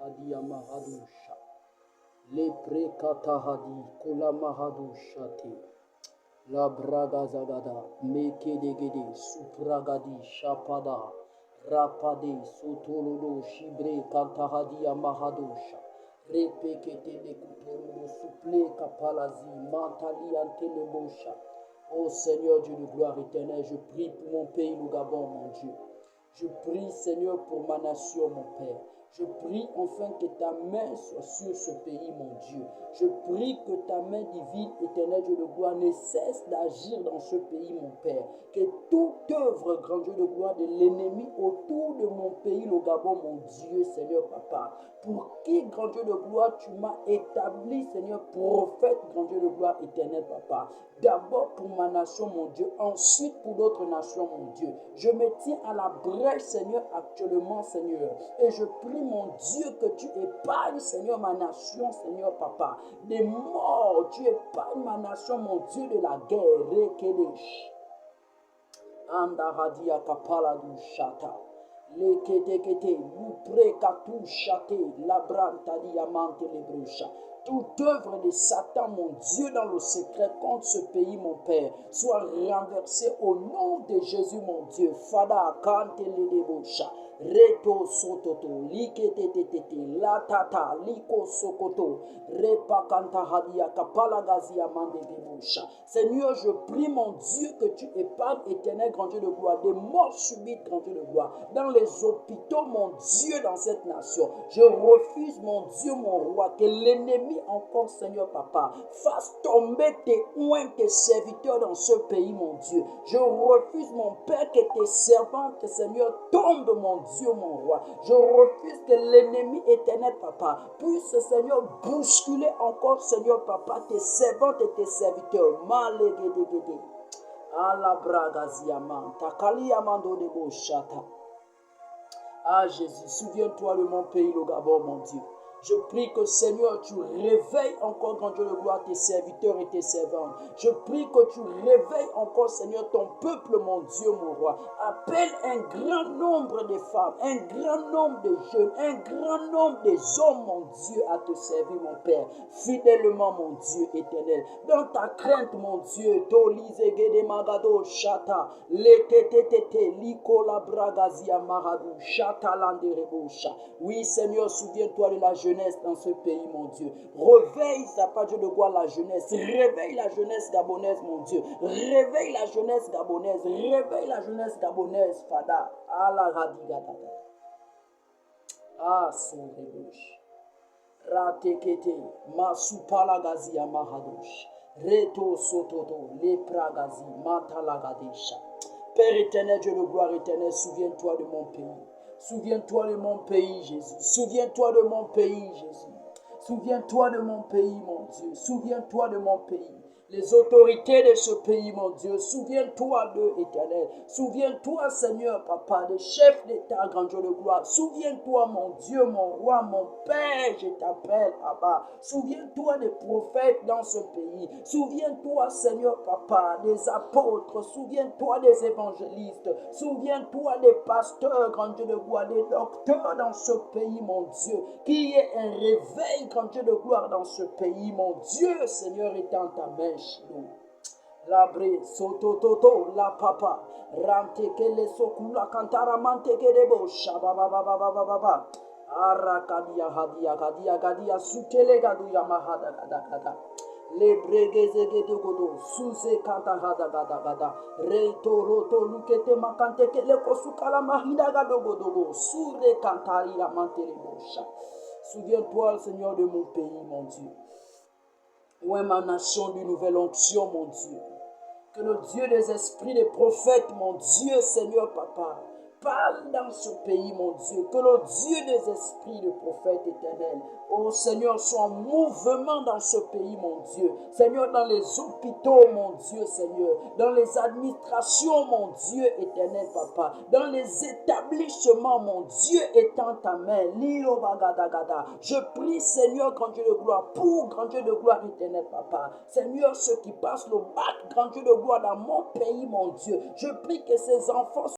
Hadia Mahadusha. Le prekatahadi kula Mahadushate. La braga zagada. Meke degede. Supragadi shapada. Rapade sotolodo shibre kantahadia Mahadusha. Repekete de kutoro suple kapalazi. Mantali antelebosha. Ô Seigneur Dieu de gloire éternelle, je prie pour mon pays, le Gabon, mon Dieu. Je prie, Seigneur, pour ma nation, mon Père. Je prie enfin que ta main soit sur ce pays, mon Dieu. Je prie que ta main divine, éternelle, Dieu de gloire, ne cesse d'agir dans ce pays, mon Père. Que toute œuvre, grand Dieu de gloire, de l'ennemi autour de mon pays, le Gabon, mon Dieu, Seigneur, Papa. Pour qui, grand Dieu de gloire, tu m'as établi, Seigneur, prophète, grand Dieu de gloire, éternel, Papa. D'abord pour ma nation, mon Dieu. Ensuite pour d'autres nations, mon Dieu. Je me tiens à la brèche, Seigneur, actuellement, Seigneur. Et je prie, mon Dieu, que tu épargnes, Seigneur, ma nation, Seigneur, Papa. Des morts, tu épargnes ma nation, mon Dieu, de la guerre. Rekedesh. Andaradia kapala du shata. Le kete kete, lupre katu shate, labranta diamante lebrusha. Toute œuvre de Satan, mon Dieu, dans le secret contre ce pays, mon Père, soit renversée au nom de Jésus, mon Dieu. Fada kante le debosha. Reto sototo, liketetetete, latata, liko sokoto, repa kanta hadia, kapala gazia mande debosha. Seigneur, je prie, mon Dieu, que tu épargnes, éternel, grand Dieu de gloire, des morts subites, grand Dieu de gloire, dans les hôpitaux, mon Dieu, dans cette nation. Je refuse, mon Dieu, mon roi, que l'ennemi encore, Seigneur, Papa, fasse tomber tes oins, tes serviteurs dans ce pays, mon Dieu. Je refuse, mon Père, que tes servantes, Seigneur, tombent, mon Dieu, mon roi. Je refuse que l'ennemi éternel, Papa, puisse, Seigneur, bousculer encore, Seigneur, Papa, tes servantes et tes serviteurs. Malegedegede. Ala bragaziaman. Takaliamando de boshata. Ah Jésus, souviens-toi de mon pays, le Gabon, mon Dieu. Je prie que Seigneur, tu réveilles encore, grand Dieu de gloire, tes serviteurs et tes servantes. Je prie que tu réveilles encore, Seigneur, ton peuple, mon Dieu, mon roi. Appelle un grand nombre de femmes, un grand nombre de jeunes, un grand nombre des hommes, mon Dieu, à te servir, mon Père. Fidèlement, mon Dieu éternel. Dans ta crainte, mon Dieu, Tolizegede Magado Shata, Letetetete, Likola Bragazia Maradou, Shata Landerebosha. Oui, Seigneur, souviens-toi de la jeunesse dans ce pays, mon Dieu. Réveille, ça pas Dieu de gloire, la jeunesse. Réveille la jeunesse gabonaise, mon Dieu. Réveille la jeunesse gabonaise. Réveille la jeunesse gabonaise, Fada. Ah, la radigata. Ah, Saint-Rébuche. Ratekete, Masupala Gazia Mahadosh. Reto Sototo, Lepragazi, Matalagadesha. Père éternel, Dieu de gloire éternelle, souviens-toi de mon pays. Souviens-toi de mon pays, Jésus. Souviens-toi de mon pays, Jésus. Souviens-toi de mon pays, mon Dieu. Souviens-toi de mon pays. Les autorités de ce pays, mon Dieu, souviens-toi d'eux, éternel. Souviens-toi, Seigneur, Papa, des chefs d'État, grand Dieu de gloire. Souviens-toi, mon Dieu, mon roi, mon Père, je t'appelle, Abba. Souviens-toi des prophètes dans ce pays. Souviens-toi, Seigneur, Papa, des apôtres. Souviens-toi des évangélistes. Souviens-toi des pasteurs, grand Dieu de gloire, des docteurs dans ce pays, mon Dieu. Qu'il y ait un réveil, grand Dieu de gloire, dans ce pays, mon Dieu, Seigneur, étend ta main. Labre sotototo la papa rante que le sokula cantara mante que debo shababa baba baba baba arakadia hadia gadia gadia sutele gaduya mahada gada gada le bregeze gede godo suze kanta gada gada gada reto roto lukete makante que le kosukala mahida gado godo sure kantari la mante le bosha. Souviens-toi, Seigneur, de mon pays, mon Dieu. Où est ma nation d'une nouvelle onction, mon Dieu. Que le Dieu des esprits, des prophètes, mon Dieu, Seigneur, Papa, parle dans ce pays, mon Dieu. Que le Dieu des esprits, des prophètes éternels, oh Seigneur, soit en mouvement dans ce pays, mon Dieu. Seigneur, dans les hôpitaux, mon Dieu, Seigneur. Dans les administrations, mon Dieu, éternel, Papa. Dans les établissements, mon Dieu, étend ta main. Lilo bagadagada. Je prie, Seigneur, grand Dieu de gloire, pour grand Dieu de gloire, éternel, Papa. Seigneur, ceux qui passent le bac, grand Dieu de gloire, dans mon pays, mon Dieu. Je prie que ces enfants